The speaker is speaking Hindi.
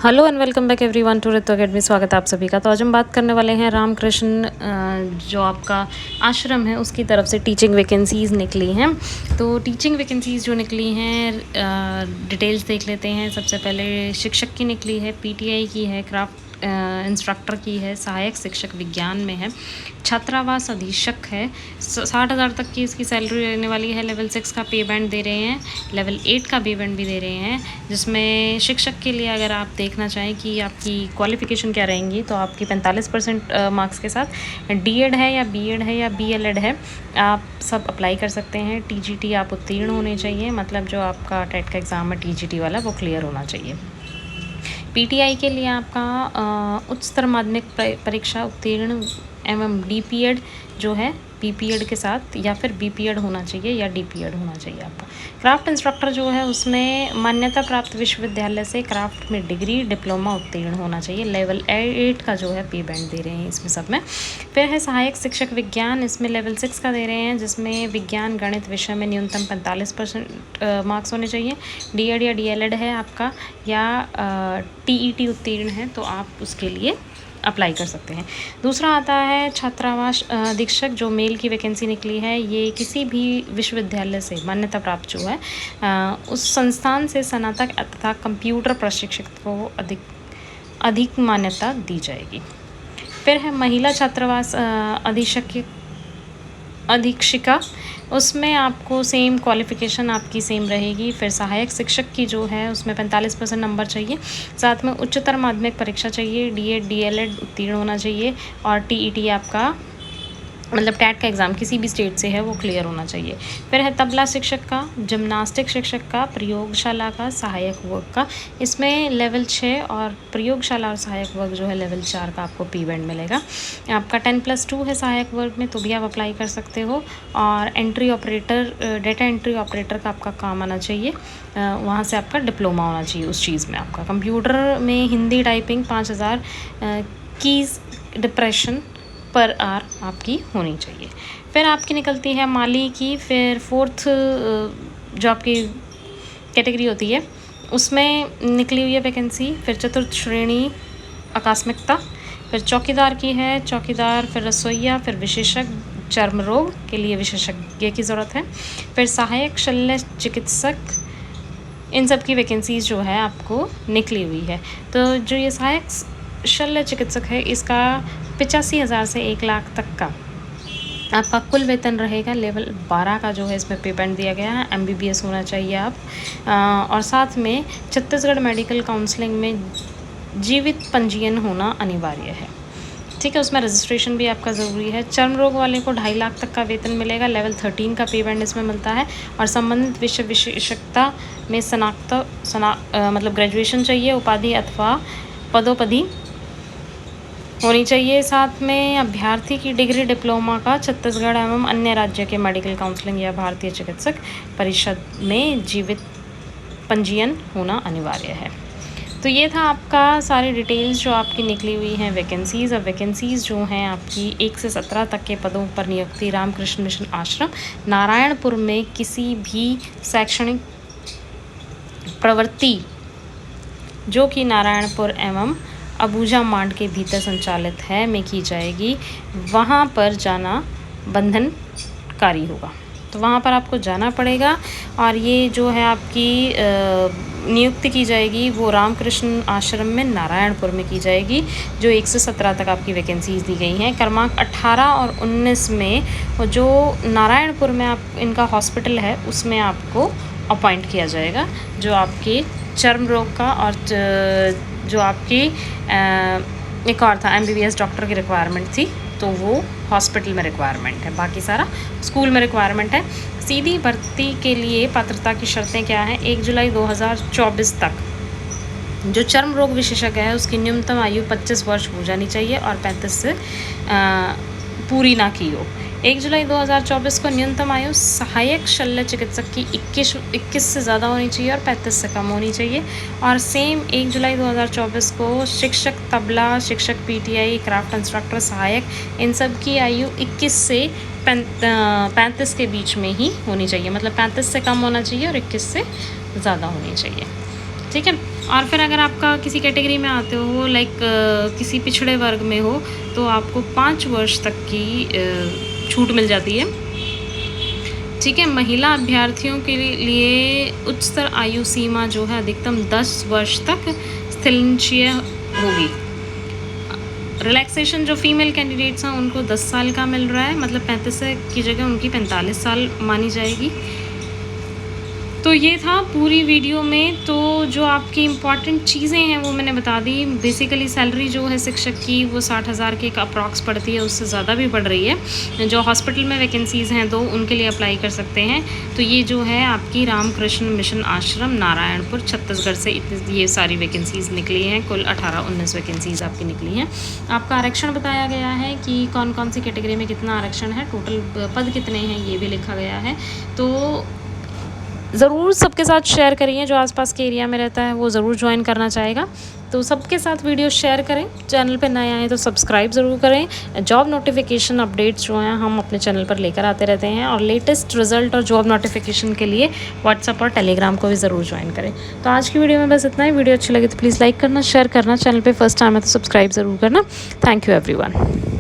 Hello and welcome back everyone to Ritu academy. स्वागत है आप सभी का। तो आज हम बात करने वाले हैं रामकृष्ण जो आपका आश्रम है उसकी तरफ से टीचिंग वैकेंसीज़ निकली हैं। तो टीचिंग वैकेंसीज़ जो निकली हैं डिटेल्स देख लेते हैं। सबसे पहले शिक्षक की निकली है, पीटीआई की है, क्राफ्ट इंस्ट्रक्टर की है, सहायक शिक्षक विज्ञान में है, छात्रावास अधीक्षक है। 60,000 तक की इसकी सैलरी रहने वाली है। लेवल 6 का पे बैंड दे रहे हैं, लेवल 8 का पे बैंड भी दे रहे हैं। जिसमें शिक्षक के लिए अगर आप देखना चाहें कि आपकी क्वालिफ़िकेशन क्या रहेंगी तो आपकी 45% मार्क्स के साथ डीएड है या बीएड है या बीएलएड है, आप सब अप्लाई कर सकते हैं। टीजीटी आप उत्तीर्ण होने चाहिए, मतलब जो आपका टेट का एग्ज़ाम है टीजीटी वाला वो क्लियर होना चाहिए। पीटीआई के लिए आपका उच्चतर माध्यमिक परीक्षा उत्तीर्ण एवं डीपीएड जो है बीपीएड के साथ या फिर बीपीएड होना चाहिए या डीपीएड होना चाहिए आपका। क्राफ्ट इंस्ट्रक्टर जो है उसमें मान्यता प्राप्त विश्वविद्यालय से क्राफ्ट में डिग्री डिप्लोमा उत्तीर्ण होना चाहिए। लेवल 8 का जो है पे बैंड दे रहे हैं इसमें सब में। फिर है सहायक शिक्षक विज्ञान, इसमें लेवल 6 का दे रहे हैं, जिसमें विज्ञान गणित विषय में न्यूनतम 45% मार्क्स होने चाहिए। डीएड या डीएलएड है आपका या टीईटी उत्तीर्ण है तो आप उसके लिए अप्लाई कर सकते हैं। दूसरा आता है छात्रावास अधीक्षक, जो मेल की वैकेंसी निकली है। ये किसी भी विश्वविद्यालय से मान्यता प्राप्त जो है उस संस्थान से स्नातक तथा कंप्यूटर प्रशिक्षक को अधिक मान्यता दी जाएगी। फिर है महिला छात्रावास अधीक्षिका, उसमें आपको सेम क्वालिफ़िकेशन आपकी सेम रहेगी। फिर सहायक शिक्षक की जो है उसमें 45% नंबर चाहिए, साथ में उच्चतर माध्यमिक परीक्षा चाहिए, डीएड डीएलएड उत्तीर्ण होना चाहिए और टीईटी आपका मतलब टैट का एग्ज़ाम किसी भी स्टेट से है वो क्लियर होना चाहिए। फिर है तबला शिक्षक का, जिम्नास्टिक शिक्षक का, प्रयोगशाला का, सहायक वर्ग का, इसमें लेवल 6 और प्रयोगशाला और सहायक वर्ग जो है लेवल 4 का आपको पी बैंड मिलेगा। आपका 10+2 है सहायक वर्ग में तो भी आप अप्लाई कर सकते हो। और entry operator, data entry operator का आपका काम आना चाहिए, वहाँ से आपका डिप्लोमा होना चाहिए उस चीज़ में। आपका कंप्यूटर में हिंदी टाइपिंग 5000 कीज़ डिप्रेशन पर आर आपकी होनी चाहिए। फिर आपकी निकलती है माली की। फिर 4th जो आपकी कैटेगरी होती है उसमें निकली हुई है वैकेंसी। फिर चतुर्थ श्रेणी आकस्मिकता, फिर चौकीदार की है, चौकीदार, फिर रसोइया, फिर विशेषज्ञ चर्म रोग के लिए विशेषज्ञ की ज़रूरत है। फिर सहायक शल्य चिकित्सक, इन सब की वैकेंसीज़ जो है आपको निकली हुई है। तो जो ये सहायक शल्य चिकित्सक है इसका 85,000 से 1 लाख तक का आपका कुल वेतन रहेगा। लेवल 12 का जो है इसमें पे बैंड दिया गया है। एमबीबीएस होना चाहिए आप और साथ में छत्तीसगढ़ मेडिकल काउंसलिंग में जीवित पंजीयन होना अनिवार्य है। ठीक है, उसमें रजिस्ट्रेशन भी आपका ज़रूरी है। चर्म रोग वाले को 2.5 लाख तक का वेतन मिलेगा। लेवल 13 का पे बैंड इसमें मिलता है और संबंधित विषय विशेषज्ञता में मतलब ग्रेजुएशन चाहिए, उपाधि अथवा पदोपदि होनी चाहिए। साथ में अभ्यर्थी की डिग्री डिप्लोमा का छत्तीसगढ़ एवं अन्य राज्य के मेडिकल काउंसलिंग या भारतीय चिकित्सक परिषद में जीवित पंजीयन होना अनिवार्य है। तो ये था आपका सारी डिटेल्स जो आपकी निकली हुई हैं वैकेंसीज़। और वैकेंसीज़ जो हैं आपकी 1 से 17 तक के पदों पर नियुक्ति रामकृष्ण मिशन आश्रम नारायणपुर में किसी भी शैक्षणिक प्रवृत्ति जो कि नारायणपुर एवं अबूजा मांड के भीतर संचालित है में की जाएगी, वहाँ पर जाना बंधनकारी होगा। तो वहाँ पर आपको जाना पड़ेगा। और ये जो है आपकी नियुक्ति की जाएगी वो रामकृष्ण आश्रम में नारायणपुर में की जाएगी, जो 1 से 17 तक आपकी वैकेंसीज़ दी गई हैं। क्रमांक 18 और 19 में जो नारायणपुर में आप इनका हॉस्पिटल है उसमें आपको अपॉइंट किया जाएगा, जो आपके चर्म रोग का और जो आपकी एक और था एमबीबीएस डॉक्टर की रिक्वायरमेंट थी तो वो हॉस्पिटल में रिक्वायरमेंट है, बाकी सारा स्कूल में रिक्वायरमेंट है। सीधी भर्ती के लिए पात्रता की शर्तें क्या हैं? 1 जुलाई 2024 तक जो चर्म रोग विशेषज्ञ है उसकी न्यूनतम आयु 25 वर्ष हो जानी चाहिए और 35 से पूरी ना की हो। 1 जुलाई 2024 को न्यूनतम आयु सहायक शल्य चिकित्सक की 21 से ज़्यादा होनी चाहिए और 35 से कम होनी चाहिए। और सेम 1 जुलाई 2024 को शिक्षक तबला, शिक्षक पीटीआई, क्राफ्ट इंस्ट्रक्टर, सहायक, इन सब की आयु 21 से 35 के बीच में ही होनी चाहिए, मतलब 35 से कम होना चाहिए और 21 से ज़्यादा होनी चाहिए। ठीक है। और फिर अगर आपका किसी कैटेगरी में आते हो लाइक किसी पिछड़े वर्ग में हो तो आपको 5 वर्ष तक की छूट मिल जाती है। ठीक है, महिला अभ्यर्थियों के लिए उच्चतर आयु सीमा जो है अधिकतम 10 वर्ष तक स्थलनीय होगी। रिलैक्सेशन जो फीमेल कैंडिडेट्स हैं उनको 10 साल का मिल रहा है, मतलब 35 की जगह उनकी 45 साल मानी जाएगी। तो ये था पूरी वीडियो में। तो जो आपकी इम्पॉर्टेंट चीज़ें हैं वो मैंने बता दी। बेसिकली सैलरी जो है शिक्षक की वो 60,000 के अप्रॉक्स पड़ती है, उससे ज़्यादा भी बढ़ रही है। जो हॉस्पिटल में वैकेंसीज़ हैं 2 उनके लिए अप्लाई कर सकते हैं। तो ये जो है आपकी रामकृष्ण मिशन आश्रम नारायणपुर छत्तीसगढ़ से ये सारी वैकेंसीज़ निकली हैं। कुल 18-19 वैकेंसीज़ आपकी निकली हैं। आपका आरक्षण बताया गया है कि कौन कौन सी कैटेगरी में कितना आरक्षण है, टोटल पद कितने हैं ये भी लिखा गया है। तो ज़रूर सबके साथ शेयर करिए, जो आसपास के एरिया में रहता है वो ज़रूर ज्वाइन करना चाहेगा। तो सबके साथ वीडियो शेयर करें। चैनल पे नए आए तो सब्सक्राइब ज़रूर करें। जॉब नोटिफिकेशन अपडेट्स जो हैं हम अपने चैनल पर लेकर आते रहते हैं, और लेटेस्ट रिजल्ट और जॉब नोटिफिकेशन के लिए व्हाट्सएप और टेलीग्राम को भी ज़रूर ज्वाइन करें। तो आज की वीडियो में बस इतना ही। वीडियो अच्छी लगी तो प्लीज़ लाइक करना, शेयर करना, चैनल पर फर्स्ट टाइम है तो सब्सक्राइब ज़रूर करना। Thank you everyone.